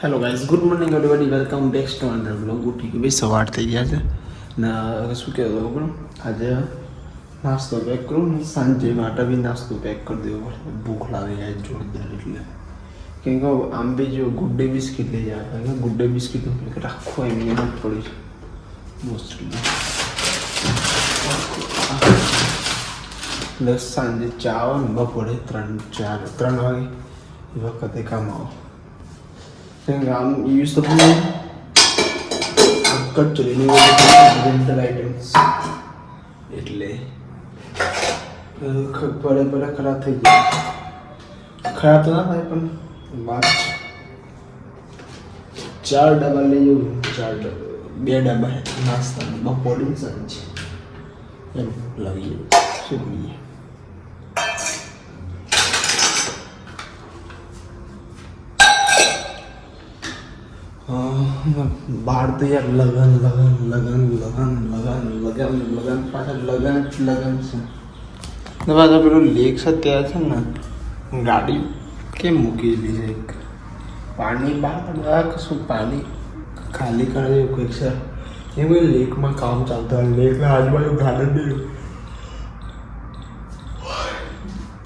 Hello guys, good morning everybody, welcome back to another blog. ઉઠી ગઈ ભાઈ, સવાર થઈ ગયા છે ને શું કહેતો બરો આજે નાસ્તો પેક કરું ને સાંજે માટે બી નાસ્તો પેક કરી દેવો પડે. ભૂખ લાગી જાય જોરદાર. એટલે કેમ કે આમ બી જો ગુડ ડે બિસ્કિટ લઈ જાય, ગુડ ડે બિસ્કિટનું પેકેટ આખું એમની જ પડ્યું છે મોસ્ટલી. પ્લસ સાંજે ચા આવે ને બપોરે 3 વાગે એ વખતે કામ આવો. આમ યુઝ તો કચોરીની રેન્ટલ આઇટમ્સ એટલે પડે ખરાબ થઈ જાય. ખરાબ તો ના થાય પણ વાત 4 ડબ્બા લઈ જવું. 2 ડબ્બા નાસ્તાના બપોરે સાંજે એમ લાગી જાય. શું કરીએ? બહાર તો યાર લગન પાછા લગન છે ને પાછા પેલું લેક છે ત્યાં છે ને ગાડી કેમ મૂકેલી છે? એક પાણી બહાર કશું પાણી ખાલી કરે કોઈક છે એ કોઈ લેકમાં કામ ચાલતું હોય. લેકના આજુબાજુ ગાર્ડન બી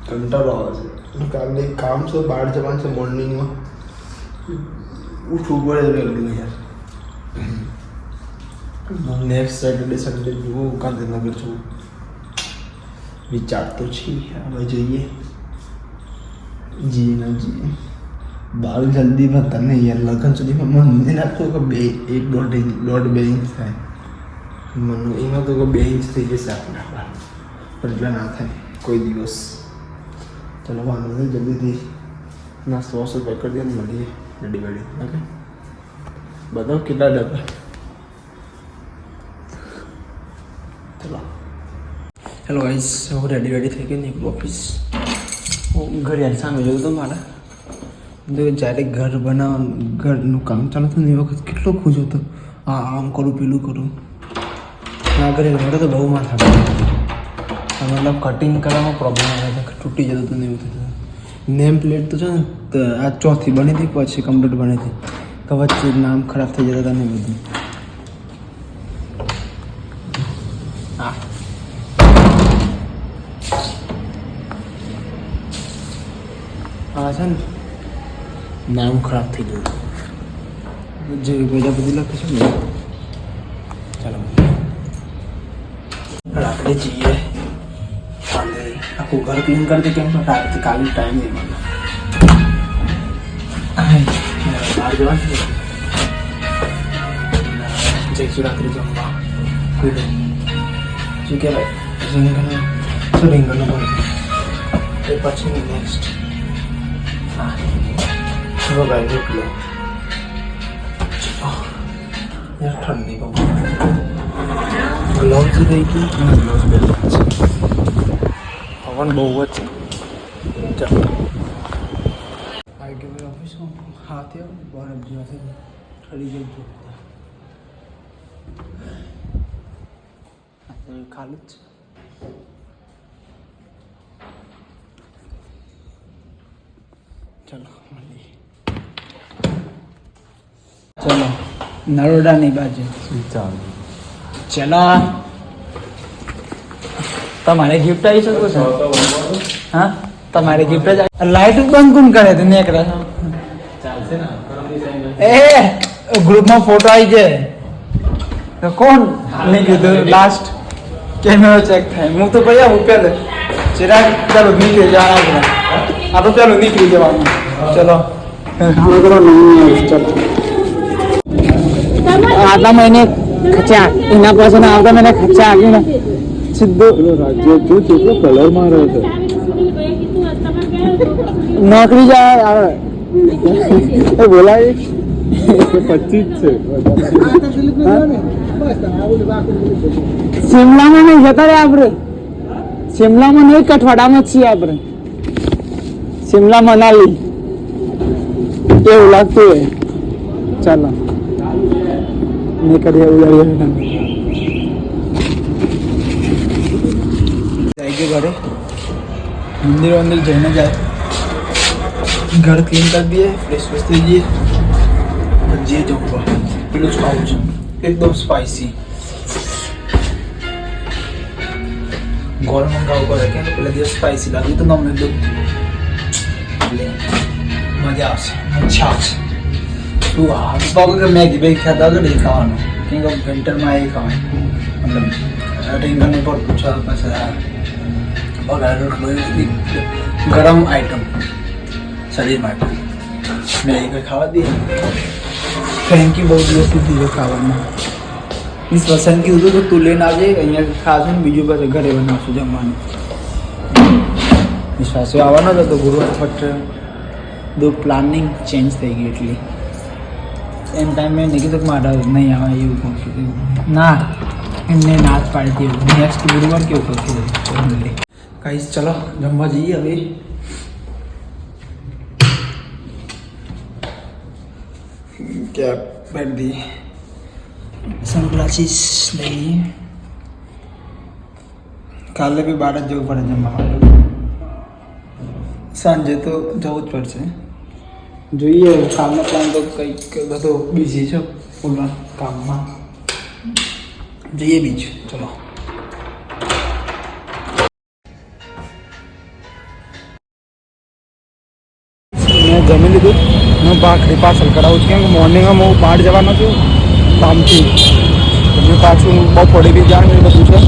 કંટાળો આવે છે. કારણ કે કામ છે, બહાર જવાનું છે મોર્નિંગમાં. ઉઠવું પડે વહેલું યાર. નેક્સ્ટ સેટરડે સન્ડે જુઓ ગાંધીનગર જવું વિચાર તો છે. હવે જોઈએ જીએ ના જીએ. બાર જલ્દી બતા નહીં યાર. લગન સુધીમાં મને લાગતું કે 1.5-2 ઇંચ થાય. મને એમાં તો 2 ઇંચ થઈ જશે આપણા બાર, પણ એટલા ના થાય કોઈ દિવસ. ચલો વાંધો નહીં, જલ્દીથી નાસ્તો વાસ્તો પેક કરી દે ને મળીએ રેડી વેડી. ઓકે, બતાવો કેટલા ડબ્બા. ચલો હેલો ગાઈસ, હું રેડી વેડી થઈ ગઈ નીકળું ઓફિસ. હું ઘડિયાળ સામે જોયું તો મારા જ્યારે ઘર ઘરનું કામ ચાલુ થયું ને એ વખત કેટલો ખુશ હતો. આમ કરું પેલું કરું. આ ઘરે ઘરે તો બહુ માથા મતલબ કટિંગ કરવામાં પ્રોબ્લેમ આવે છે, તૂટી જતું હતું ને એવું થતું. નેમ પ્લેટ તો છે ને આ ચોથી બની હતી, પછી કમ્પ્લીટ બની હતી તો વચ્ચે નામ ખરાબ થઈ જતા હતા ને બધું. હા હા છે ને નામ ખરાબ થઈ ગયું જે બધા બધી લખે છે ને. ચાલો રાત્રે જઈએ. આખું ઘર ક્લીન કરી દે. કેમ રાત્રે કાલે ટાઈમ નહીં મળે. બહાર જવાનું જઈશું રાત્રે જમવા. શું કહેવાય રીંગણનું બને એ પછી નેક્સ્ટ. હા ચલો ભાઈ રોટલો. યાર ઠંડી બહુ. ગ્લોવ્સ થઈ ગઈ. ગ્લોવ્સ પહેલા છે. પવન બહુ જ છે. ચાલો આવી ગયો ભાઈ ઓફિસમાં. હાથે બરફ જેવા છે ઠરી જાય જોરદાર. ખાલી જ છે. ચલો મળીએ. ચલો નરોડાની બાજુ ચલો. તમારે ગિફ્ટ આવી શકો છો. હા તમારે ગિફ્ટ જ. લાઈટ બંધ કોણ કરે તું નીકળે ચાલશે ને? એ ગ્રુપમાં ફોટો આવી જાય તો કોણ નહીં કીધું લાસ્ટ કેમેરો ચેક થાય. હું તો ભાઈ આવું પેલે ચિરાગ ચાલો નીકળી જવાના. આપણે ચાલો નીકળી જવાનું. ચલો ચલો આટલા મહિને ખચ્યા એના પછી આવતા મહિને ખચ્યા આગળ સીધું રાજ્ય જો કેટલો કલર માં રહ્યો છે. નોકરી જાય આવે બોલાય 25 છે. શિમલામાં નહીં જતા રે આપણે. શિમલામાં નહીં, કઠવાડામાં જ છીએ આપણે. શિમલા મનાલી એવું લાગતું હોય. ચાલો નીકળીએ ઉડાડીએ. જાય કે ઘરે મંદિર જઈને જાય. घर क्लीन कर दिए, फ्रेश फ्रेश થઈ જઈએ. ભજીએ જમવા પેલું જ ખાવું છે એકદમ સ્પાઇસી. ગોળ મંગાવવું પડે કેમ કે પેલા દિવસ સ્પાઇસી લાગ્યું તો તમને એકદમ એટલે મજા આવશે, મજા આવશે. તું હા પપ્પા મેગી બેગ ખાતા વગર એ ખાવાનું કેમ કે વિન્ટરમાં એ ખાવાનું મતલબ રીંગણનું ભરતું છે પછી બગાડ રોટલો ગરમ આઈટમ શરીર માટે મેગી કંઈ ખાવા દઈએ. ફ્રેન્કી બહુ દિવસથી દીધો ખાવામાં મીન્સ પસંદ કીધું હતું તો તું લઈને આવજે અહીંયા ખાશું ને બીજું પછી ઘરે બનાવશું જમવાનું. વિશ્વાસ આવવાનો હતો ગુરુવાર બટ દો પ્લાનિંગ ચેન્જ થઈ ગઈ એટલી એમ ટાઈમ મેં નહીં કીધું કે મારા નહીં આવે એવું કહું ના એમને ના જ પાડતી એવું નેક્સ્ટ ગુરુવાર કેવું કહું કાંઈ ચલો જમવા જઈએ હવે. કેપ પહેરી દઈએ, સનગ્લાસીસ લઈએ. કાલે બી બહાર જ જવું પડે જમવા માટે, સાંજે તો જવું જ પડશે. જોઈએ કામનો પ્લાન તો કંઈક બધો બિઝી છે પૂરા કામમાં. જઈએ બીજું ચલો. મેં જમી લીધું. હું ભાખરી પાર્સલ કરાવું છું કેમ કે મોર્નિંગમાં હું બહાર જવાનો છું કામથી એટલે પાછું બપોરે બી જાણ એ બધું છે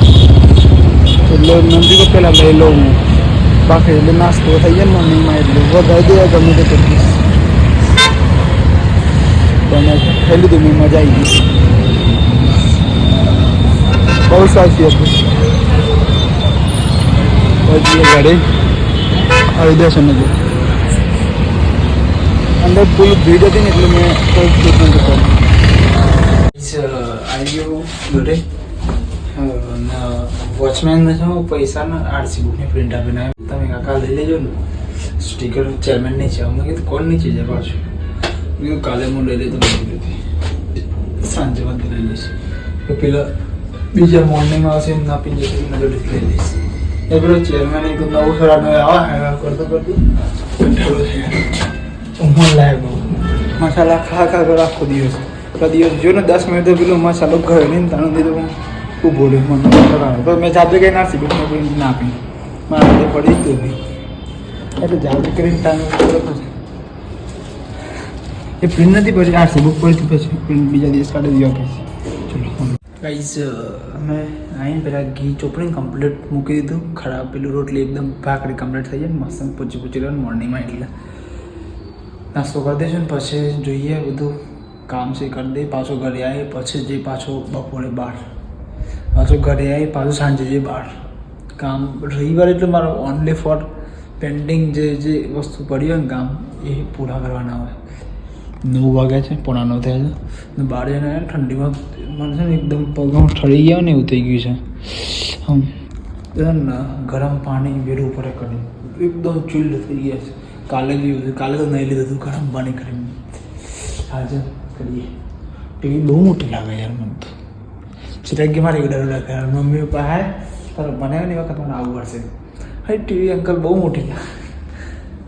એટલે નંદી તો પહેલાં લઈ લઉં હું ભાખરી એટલે નાસ્તો થઈ જાય ને મોર્નિંગમાં એટલે વધારે દે ગમે તે કરી દઈશ. તમે ખાઈ લીધું મેં મજા આવી ગઈ બહુ સાચી હતું. પછી ઘરે આવી દેશે ને અંદર ફૂલ ભીડ હતી ને એટલે મેં કોઈ ટ્રીટમેન્ટ કરી. આવી ગયો ઘરે વોચમેનને છે પૈસાના આરસી બુકની પ્રિન્ટ આપીને આવ્યો તમે કાકા લઈ લેજો ને સ્ટીકર ચેરમેન નહીં છે. અમે કીધું કોણ નહીં છે જે પાછું કીધું કાલે હું લઈ લેતો સાંજે બધું લઈ લઈશ તો પેલા બીજા મોર્નિંગમાં આવશે એમ ના આપી જશે એમના જોડેથી લઈ લઈશ. એ પેલો ચેરમેન એક 9:30 આવા કરતો કંટાળો છે ઊંઘ લાગે બહુ. મસાલા ખા ખા કરો આખો દિવસ જો ને 10 મિનિટ તો પેલો મસાલો ગયો નહીં તાણું દીધું હું ઊભો રહ્યો મને તો મેં જાતે કંઈ ના શીખું મેં કોઈ ના આપી મારા પડી ગયું નહીં એટલે જાતે કરીને તાણું એ પ્રિન્ટ નથી પછી આરસી બુક પડી પછી પ્રિન્ટ બીજા દિવસ કાઢી દીધો કે ચલો ગાઈઝ અમે આવીને પહેલાં ઘી ચોપડીને કમ્પ્લીટ મૂકી દીધું. ખરાબ પેલું રોટલી એકદમ ભાખરી કમ્પ્લીટ થઈ જાય મસ્ત પૂછી લેવાનું મોર્નિંગમાં એટલે નાસ્તો કરી દઈશું ને પછી જોઈએ બધું કામ છે કરી દઈએ. પાછો ઘરે આવી પછી જે પાછો બપોરે બહાર પાછો ઘરે આવી પાછું સાંજે જે બહાર કામ. રવિવાર એટલે મારો ઓનલી ફોર પેન્ડિંગ જે વસ્તુ પડી હોય ને કામ એ પૂરા કરવાના હોય. 9 વાગ્યા છે, 9:45 થયા છે. બહાર જઈને ઠંડીમાં મને છે ને એકદમ પગમાં ઠરી ગયા ને એવું થઈ ગયું છે. ગરમ પાણી વેરું ઉપર કરી એકદમ ચિલ્ડ થઈ ગયા છે. કાલે બી કાલે તો નહીં લીધું હતું ગરમ પાણી કરીને આજે કરીએ. ટીવી બહુ મોટી લાગે યાર મને તો. ચિરાગ મારે એક ડર લાગે મમ્મી પપ્પા હાય તારો બનાવ્યો ને વખત મને આવું પડશે. હા ટીવી અંકલ બહુ મોટી લાગે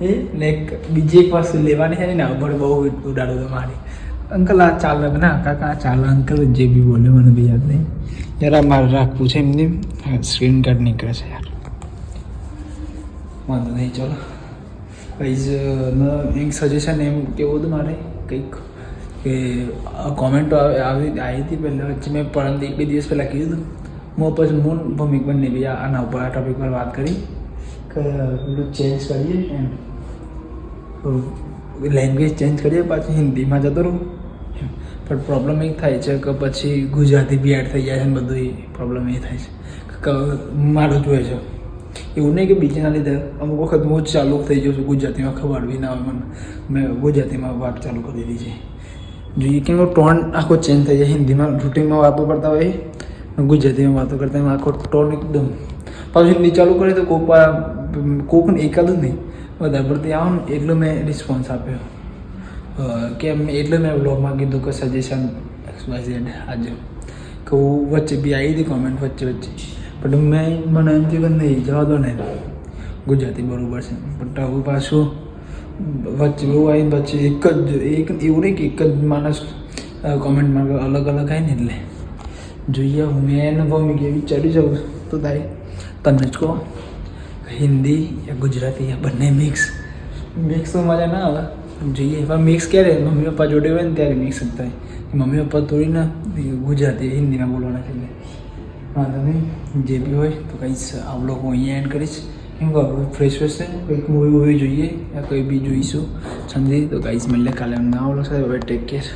એ ને એક બીજી એક વસ્તુ લેવાની છે ને અભડ બહુ ઉડાડો તો મારી અંકલ આ ચાલે ના કાકા આ ચાલે અંકલ જે બી બોલે મને બી યાદ નહીં યાર. આ મારે રાખવું છે એમની સ્ક્રીન ગાર્ડ નીકળે છે યાર વાંધો નહીં. ચલો કઈ એક સજેશન એમ કેવું હતું મારે કંઈક કે કોમેન્ટો આવી હતી પહેલાં વચ્ચે મેં પરમ 1-2 દિવસ પહેલાં કીધું હતું હું પછી હું ભૂમિક બંને બી આના ઉપર આ ટોપિક પર વાત કરી કે પેલું ચેન્જ કરીએ એમ લેંગ્વેજ ચેન્જ કરીએ પાછી હિન્દીમાં જતો રહું પણ પ્રોબ્લેમ એ થાય છે કે પછી ગુજરાતી બી એડ થઈ જાય છે ને બધું એ પ્રોબ્લેમ એ થાય છે કે મારું જોઈએ છે એવું નહીં કે બીજાના લીધે અમુક વખત હું જ ચાલુ થઈ જાઉં છું ગુજરાતીમાં ખબર બી ના હોય મને મેં ગુજરાતીમાં વાત ચાલુ કરી દીધી છે. જોઈએ કેમ ટોન આખો ચેન્જ થઈ જાય. હિન્દીમાં રૂટીનમાં વાતો કરતા હોય ગુજરાતીમાં વાતો કરતા હોય આખો ટોન એકદમ પાછું હિન્દી ચાલુ કરે તો કોકને એકાદું નહીં વધારે પડતી આવો ને એટલું મેં રિસ્પોન્સ આપ્યો કે એટલે મેં બ્લોગમાં કીધું કે સજેશન XYZ આજે કે હું વચ્ચે બી આવી હતી કોમેન્ટ વચ્ચે પણ મને એમ થયું કે નહીં જવા દો ને ગુજરાતી બરાબર છે પણ હું પાછું વચ્ચે બહુ આવીને પછી એક એવું નહીં કે એક જ માણસ કોમેન્ટમાં અલગ અલગ આવે ને એટલે જોઈએ મેં મમ્મી કે વિચારી જાઉં તો તારી તમને જ કહો હિન્દી યા ગુજરાતી યા બંને મિક્સ તો મજા ના આવે જોઈએ પણ મિક્સ ક્યારે મમ્મી પપ્પા જોડે હોય ને ત્યારે મિક્સ જ થાય મમ્મી પપ્પા થોડી ના ગુજરાતી હિન્દીમાં બોલવાના છે એટલે વાંધો નહીં જે બી હોય તો કહીશ આ બ્લોગ હું અહીંયા એન્ડ કરીશ કેમ કે ફ્રેશ છે કંઈક મૂવી જોઈએ યા કંઈ બી જોઈશું સમજી તો કહીશ મળીએ કાલે ના બ્લોગ સાથે ટેક કેર